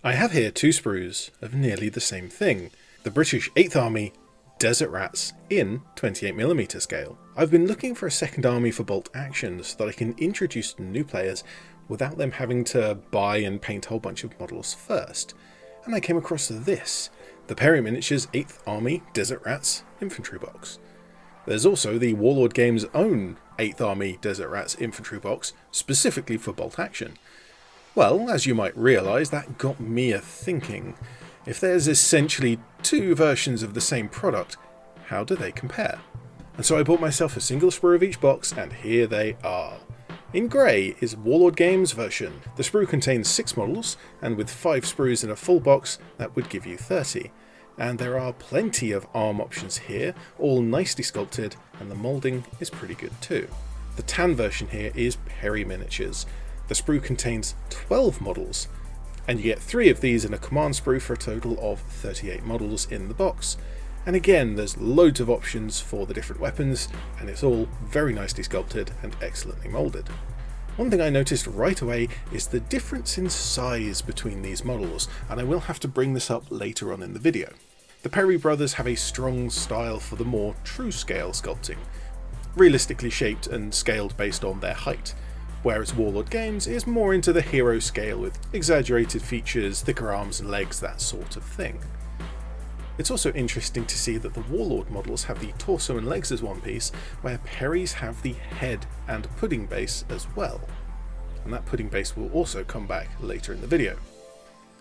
I have here two sprues of nearly the same thing, the British 8th Army Desert Rats in 28mm scale. I've been looking for a second army for bolt action so that I can introduce new players without them having to buy and paint a whole bunch of models first, and I came across this, the Perry Miniatures 8th Army Desert Rats infantry box. There's also the Warlord Games' own 8th Army Desert Rats infantry box specifically for bolt action. Well, as you might realise, that got me a thinking. If there's essentially two versions of the same product, how do they compare? And so I bought myself a single sprue of each box, and here they are. In grey is Warlord Games version. The sprue contains 6 models, and with 5 sprues in a full box, that would give you 30. And there are plenty of arm options here, all nicely sculpted, and the moulding is pretty good too. The tan version here is Perry Miniatures. The sprue contains 12 models, and you get 3 of these in a command sprue for a total of 38 models in the box. And again, there's loads of options for the different weapons, and it's all very nicely sculpted and excellently moulded. One thing I noticed right away is the difference in size between these models, and I will have to bring this up later on in the video. The Perry brothers have a strong style for the more true scale sculpting, realistically shaped and scaled based on their height, whereas Warlord Games is more into the hero scale with exaggerated features, thicker arms and legs, that sort of thing. It's also interesting to see that the Warlord models have the torso and legs as one piece, where Perry's have the head and pudding base as well. And that pudding base will also come back later in the video.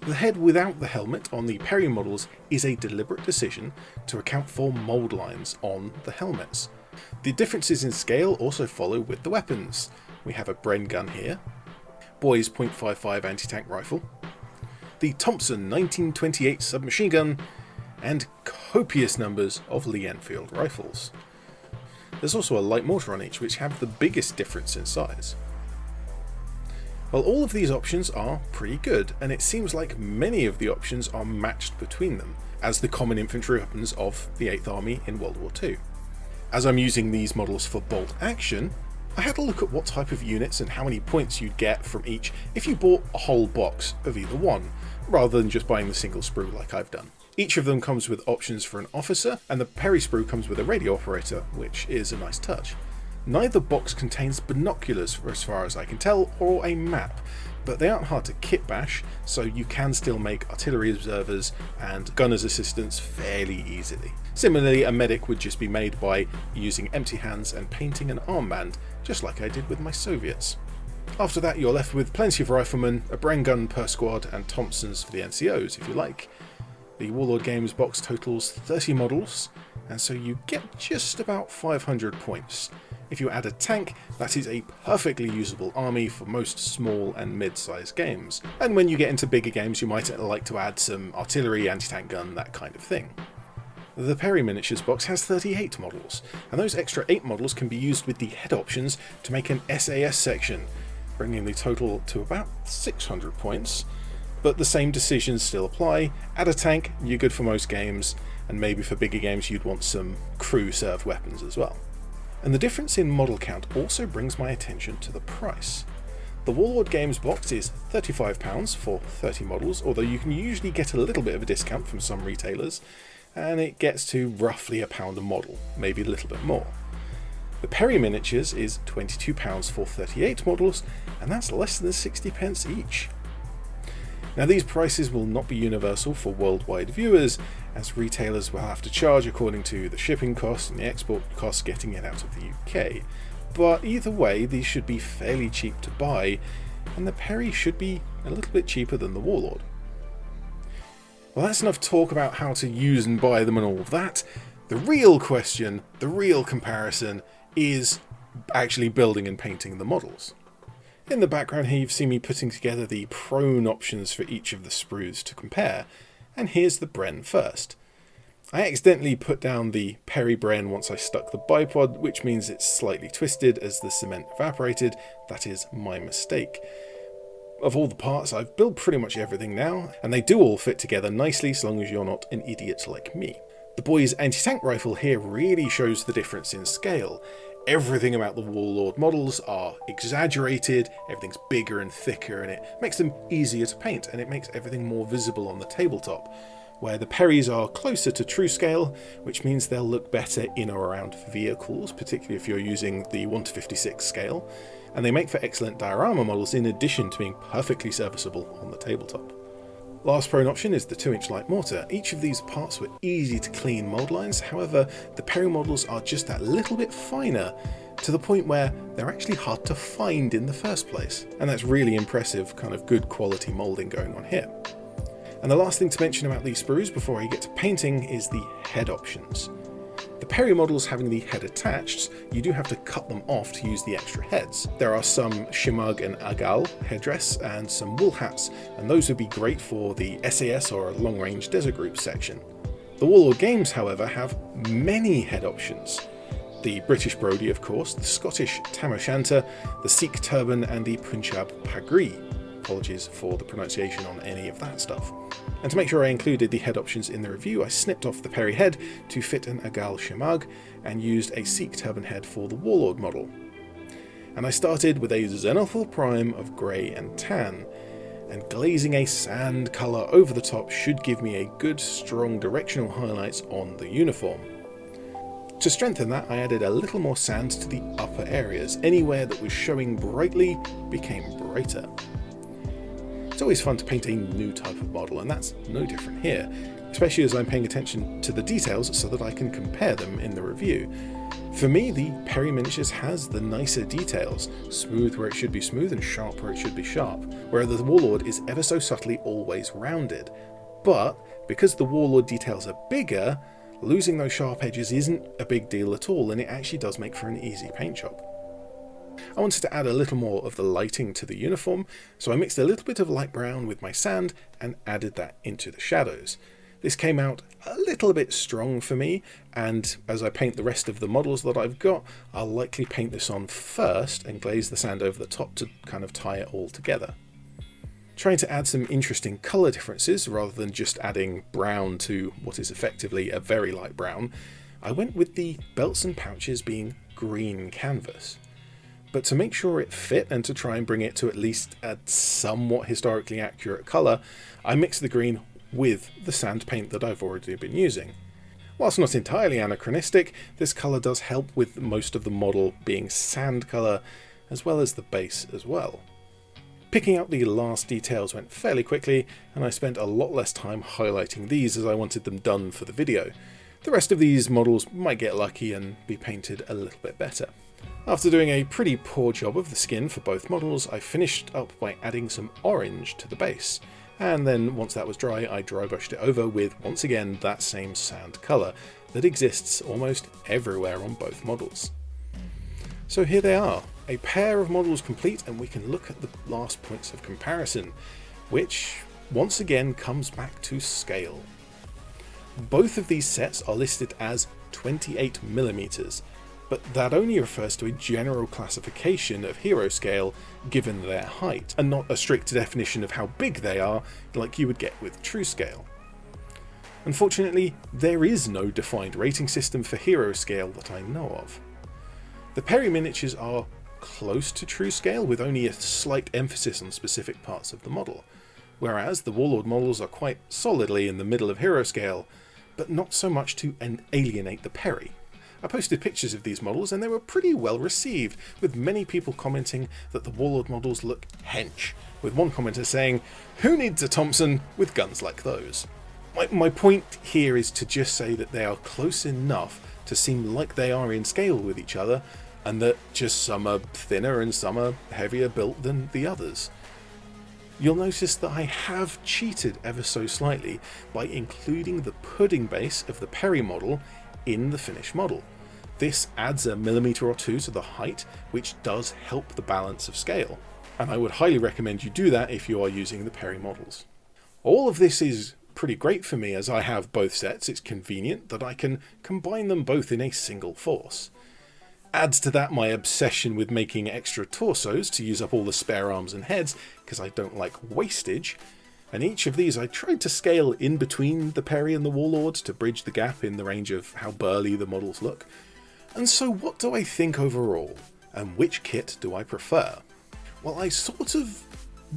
The head without the helmet on the Perry models is a deliberate decision to account for mould lines on the helmets. The differences in scale also follow with the weapons. We have a Bren gun here, Boy's .55 anti-tank rifle, the Thompson 1928 submachine gun, and copious numbers of Lee Enfield rifles. There's also a light mortar on each, which have the biggest difference in size. Well, all of these options are pretty good, and it seems like many of the options are matched between them, as the common infantry weapons of the 8th Army in World War II. As I'm using these models for bolt action, I had a look at what type of units and how many points you'd get from each if you bought a whole box of either one, rather than just buying the single sprue like I've done. Each of them comes with options for an officer, and the Perry sprue comes with a radio operator, which is a nice touch. Neither box contains binoculars as far as I can tell, or a map, but they aren't hard to kit bash, so you can still make artillery observers and gunners assistants fairly easily. Similarly, a medic would just be made by using empty hands and painting an armband, just like I did with my Soviets. After that, you're left with plenty of riflemen, a Bren gun per squad, and Thompsons for the NCOs if you like. The Warlord Games box totals 30 models, and so you get just about 500 points. If you add a tank, that is a perfectly usable army for most small and mid-sized games. And when you get into bigger games, you might like to add some artillery, anti-tank gun, that kind of thing. The Perry Miniatures box has 38 models, and those extra 8 models can be used with the head options to make an SAS section, bringing the total to about 600 points. But the same decisions still apply. Add a tank, you're good for most games, and maybe for bigger games you'd want some crew-served weapons as well. And the difference in model count also brings my attention to the price. The Warlord Games box is £35 for 30 models, although you can usually get a little bit of a discount from some retailers, and it gets to roughly £1 a model, maybe a little bit more. The Perry Miniatures is £22 for 38 models, and that's less than 60 pence each. Now, these prices will not be universal for worldwide viewers, as retailers will have to charge according to the shipping costs and the export costs getting it out of the UK. But either way, these should be fairly cheap to buy, and the Perry should be a little bit cheaper than the Warlord. Well, that's enough talk about how to use and buy them and all of that. The real question, the real comparison, is actually building and painting the models. In the background here, you've seen me putting together the prone options for each of the sprues to compare, and here's the Bren first. I accidentally put down the Perry Bren once I stuck the bipod, which means it's slightly twisted as the cement evaporated. That is my mistake. Of all the parts, I've built pretty much everything now, and they do all fit together nicely so long as you're not an idiot like me. The Boy's anti-tank rifle here really shows the difference in scale. everything about the Warlord models are exaggerated, everything's bigger and thicker, and it makes them easier to paint, and it makes everything more visible on the tabletop, where the Perrys are closer to true scale, which means they'll look better in or around vehicles, particularly if you're using the 1:56 scale, and they make for excellent diorama models in addition to being perfectly serviceable on the tabletop. Last prone option is the 2-inch light mortar. Each of these parts were easy to clean mould lines, however the Perry models are just that little bit finer, to the point where they're actually hard to find in the first place. And that's really impressive, kind of good quality moulding going on here. And the last thing to mention about these sprues before I get to painting is the head options. The Perry models having the head attached, you do have to cut them off to use the extra heads. There are some Shimag and Agal headdress and some wool hats, and those would be great for the SAS or Long Range Desert Group section. The Warlord games, however, have many head options. The British Brodie, of course, the Scottish Tam O'Shanter, the Sikh Turban and the Punjab Pagri. Apologies for the pronunciation on any of that stuff. And to make sure I included the head options in the review, I snipped off the Perry head to fit an Agal Shimag and used a Sikh Turban head for the Warlord model. And I started with a Zenithal Prime of grey and tan, and glazing a sand colour over the top should give me a good strong directional highlights on the uniform. To strengthen that, I added a little more sand to the upper areas. Anywhere that was showing brightly became brighter. It's always fun to paint a new type of model, and that's no different here, especially as I'm paying attention to the details so that I can compare them in the review. For me, the Perry Miniatures has the nicer details, smooth where it should be smooth and sharp where it should be sharp, whereas the Warlord is ever so subtly always rounded. But because the Warlord details are bigger, losing those sharp edges isn't a big deal at all, and it actually does make for an easy paint job. I wanted to add a little more of the lighting to the uniform, so I mixed a little bit of light brown with my sand and added that into the shadows. This came out a little bit strong for me, and as I paint the rest of the models that I've got, I'll likely paint this on first and glaze the sand over the top to kind of tie it all together. Trying to add some interesting colour differences rather than just adding brown to what is effectively a very light brown, I went with the belts and pouches being green canvas. But to make sure it fit and to try and bring it to at least a somewhat historically accurate colour, I mixed the green with the sand paint that I've already been using. Whilst not entirely anachronistic, this colour does help with most of the model being sand colour, as well as the base as well. Picking out the last details went fairly quickly, and I spent a lot less time highlighting these as I wanted them done for the video. The rest of these models might get lucky and be painted a little bit better. After doing a pretty poor job of the skin for both models, I finished up by adding some orange to the base, and then once that was dry, I dry brushed it over with, once again, that same sand colour that exists almost everywhere on both models. So here they are, a pair of models complete, and we can look at the last points of comparison, which once again comes back to scale. Both of these sets are listed as 28mm, but that only refers to a general classification of hero scale given their height, and not a strict definition of how big they are like you would get with true scale. Unfortunately, there is no defined rating system for hero scale that I know of. The Perry miniatures are close to true scale with only a slight emphasis on specific parts of the model, whereas the Warlord models are quite solidly in the middle of hero scale, but not so much to alienate the Perry. I posted pictures of these models and they were pretty well received, with many people commenting that the Warlord models look hench, with one commenter saying, "Who needs a Thompson with guns like those?" My point here is to just say that they are close enough to seem like they are in scale with each other, and that just some are thinner and some are heavier built than the others. You'll notice that I have cheated ever so slightly by including the pudding base of the Perry model in the finished model. This adds a millimetre or two to the height, which does help the balance of scale, and I would highly recommend you do that if you are using the Perry models. All of this is pretty great for me as I have both sets. It's convenient that I can combine them both in a single force. Adds to that my obsession with making extra torsos to use up all the spare arms and heads, because I don't like wastage, and each of these I tried to scale in between the Perry and the Warlord to bridge the gap in the range of how burly the models look. And so what do I think overall, and which kit do I prefer? Well, I sort of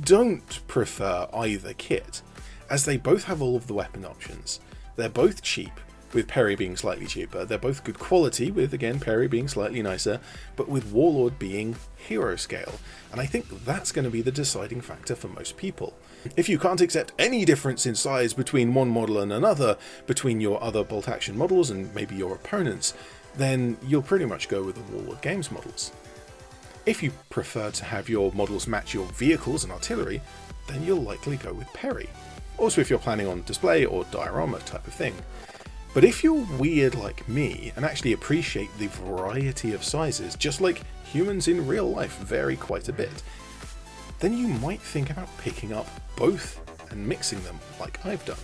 don't prefer either kit, as they both have all of the weapon options. They're both cheap, with parry being slightly cheaper. They're both good quality, with again parry being slightly nicer, but with Warlord being hero scale. And I think that's going to be the deciding factor for most people. If you can't accept any difference in size between one model and another, between your other bolt action models and maybe your opponents, then you'll pretty much go with the Warlord Games models. If you prefer to have your models match your vehicles and artillery, then you'll likely go with parry. Also if you're planning on display or diorama type of thing. But if you're weird like me and actually appreciate the variety of sizes, just like humans in real life vary quite a bit, then you might think about picking up both and mixing them like I've done.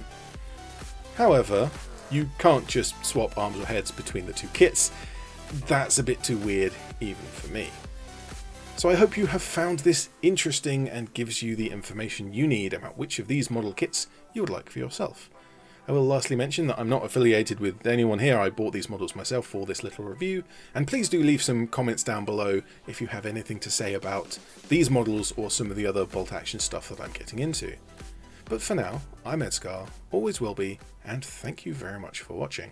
However, you can't just swap arms or heads between the two kits. That's a bit too weird even for me. So I hope you have found this interesting and gives you the information you need about which of these model kits you would like for yourself. I will lastly mention that I'm not affiliated with anyone here. I bought these models myself for this little review, and please do leave some comments down below if you have anything to say about these models or some of the other bolt action stuff that I'm getting into. But for now, I'm ED-SKaR, always will be, and thank you very much for watching.